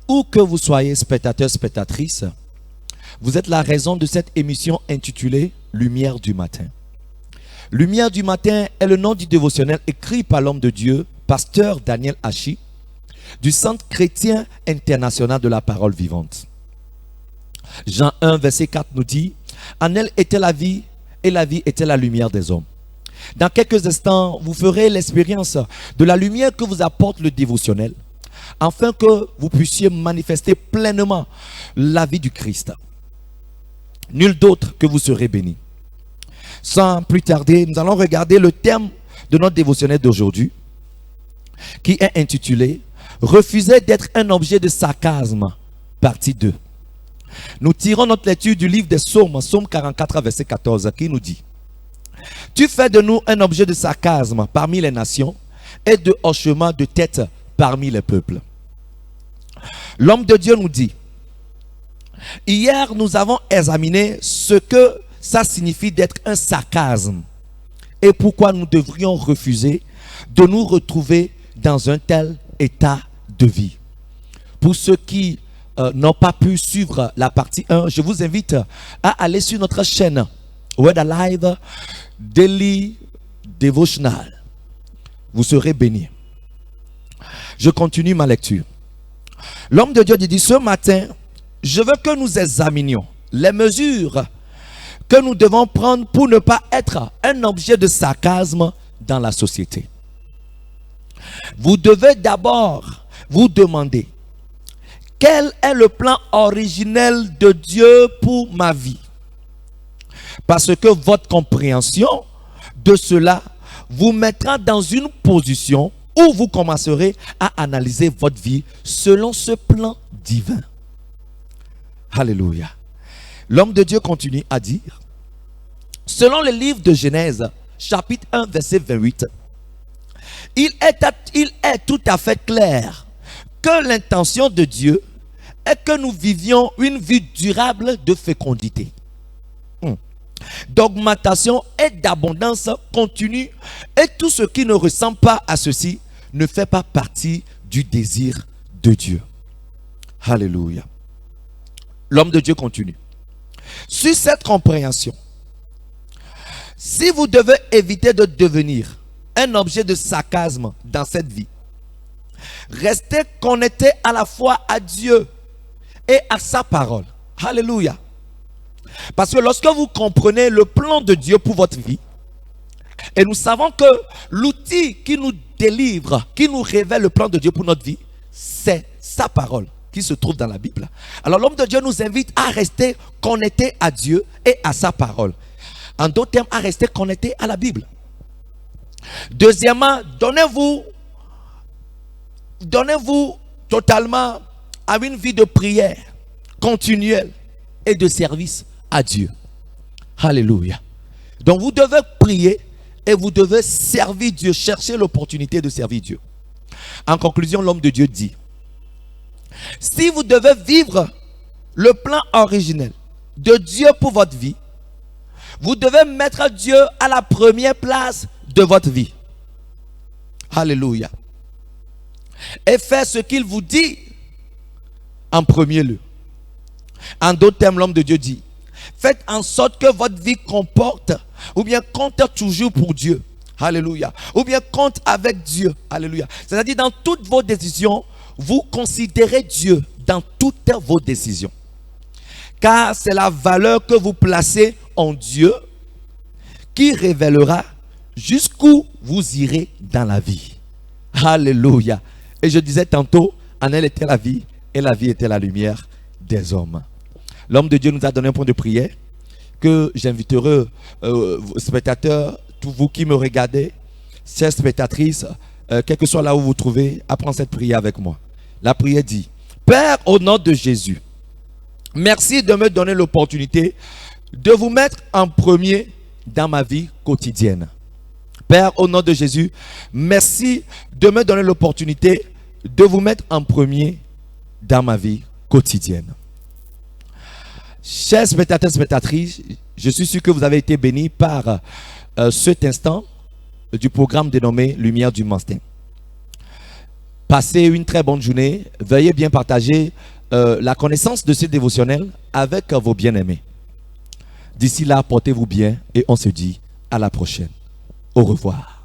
Où que vous soyez, spectateurs, spectatrices, vous êtes la raison de cette émission intitulée Lumière du matin. Lumière du matin est le nom du dévotionnel écrit par l'homme de Dieu, pasteur Daniel Hachi, du Centre chrétien international de la parole vivante. Jean 1, verset 4 nous dit: en elle était la vie, et la vie était la lumière des hommes. Dans quelques instants, vous ferez l'expérience de la lumière que vous apporte le dévotionnel, afin que vous puissiez manifester pleinement la vie du Christ. Nul d'autre que vous serez béni. Sans plus tarder, nous allons regarder le thème de notre dévotionnel d'aujourd'hui, qui est intitulé « Refuser d'être un objet de sarcasme », partie 2. Nous tirons notre lecture du livre des Psaumes, Psaume 44, verset 14, qui nous dit: tu fais de nous un objet de sarcasme parmi les nations et de hochement de tête parmi les peuples. L'homme de Dieu nous dit: hier nous avons examiné ce que ça signifie d'être un sarcasme et pourquoi nous devrions refuser de nous retrouver dans un tel état de vie. Pour ceux qui n'ont pas pu suivre la partie 1, je vous invite à aller sur notre chaîne Word Alive Daily Devotional. Vous serez bénis. Je continue ma lecture. L'homme de Dieu dit: ce matin, je veux que nous examinions les mesures que nous devons prendre pour ne pas être un objet de sarcasme dans la société. Vous devez d'abord vous demander: quel est le plan originel de Dieu pour ma vie? Parce que votre compréhension de cela vous mettra dans une position où vous commencerez à analyser votre vie selon ce plan divin. Alléluia. L'homme de Dieu continue à dire, selon le livre de Genèse, chapitre 1, verset 28, il est tout à fait clair que l'intention de Dieu est que nous vivions une vie durable de fécondité, d'augmentation et d'abondance continue, et tout ce qui ne ressemble pas à ceci ne fait pas partie du désir de Dieu. Alléluia. L'homme de Dieu continue. Sur cette compréhension, si vous devez éviter de devenir un objet de sarcasme dans cette vie, restez connectés à la fois à Dieu et à sa parole. Alléluia. Parce que lorsque vous comprenez le plan de Dieu pour votre vie, et nous savons que l'outil qui nous délivre, qui nous révèle le plan de Dieu pour notre vie, c'est sa parole qui se trouve dans la Bible. Alors l'homme de Dieu nous invite à rester connectés à Dieu et à sa parole. En d'autres termes, à rester connectés à la Bible. Deuxièmement, donnez-vous totalement à une vie de prière continuelle et de service à Dieu. Alléluia. Donc vous devez prier et vous devez servir Dieu, chercher l'opportunité de servir Dieu. En conclusion, l'homme de Dieu dit: si vous devez vivre le plan originel de Dieu pour votre vie, vous devez mettre Dieu à la première place de votre vie. Alléluia. Et faire ce qu'il vous dit en premier lieu. En d'autres termes, l'homme de Dieu dit: faites en sorte que votre vie comporte ou bien compte toujours pour Dieu. Alléluia. Ou bien compte avec Dieu. Alléluia. C'est-à-dire, dans toutes vos décisions, vous considérez Dieu dans toutes vos décisions. Car c'est la valeur que vous placez en Dieu qui révélera jusqu'où vous irez dans la vie. Alléluia. Et je disais tantôt, en elle était la vie, et la vie était la lumière des hommes. L'homme de Dieu nous a donné un point de prière que j'inviterai spectateurs, tous vous qui me regardez, chers spectatrices, quel que soit là où vous vous trouvez, à prendre cette prière avec moi. La prière dit: Père, au nom de Jésus, merci de me donner l'opportunité de vous mettre en premier dans ma vie quotidienne. Père, au nom de Jésus, merci de me donner l'opportunité de vous mettre en premier dans ma vie quotidienne. Chers spectateurs et spectatrices, je suis sûr que vous avez été bénis par cet instant du programme dénommé Lumière du matin. Passez une très bonne journée. Veuillez bien partager la connaissance de ce dévotionnel avec vos bien-aimés. D'ici là, portez-vous bien et on se dit à la prochaine. Au revoir.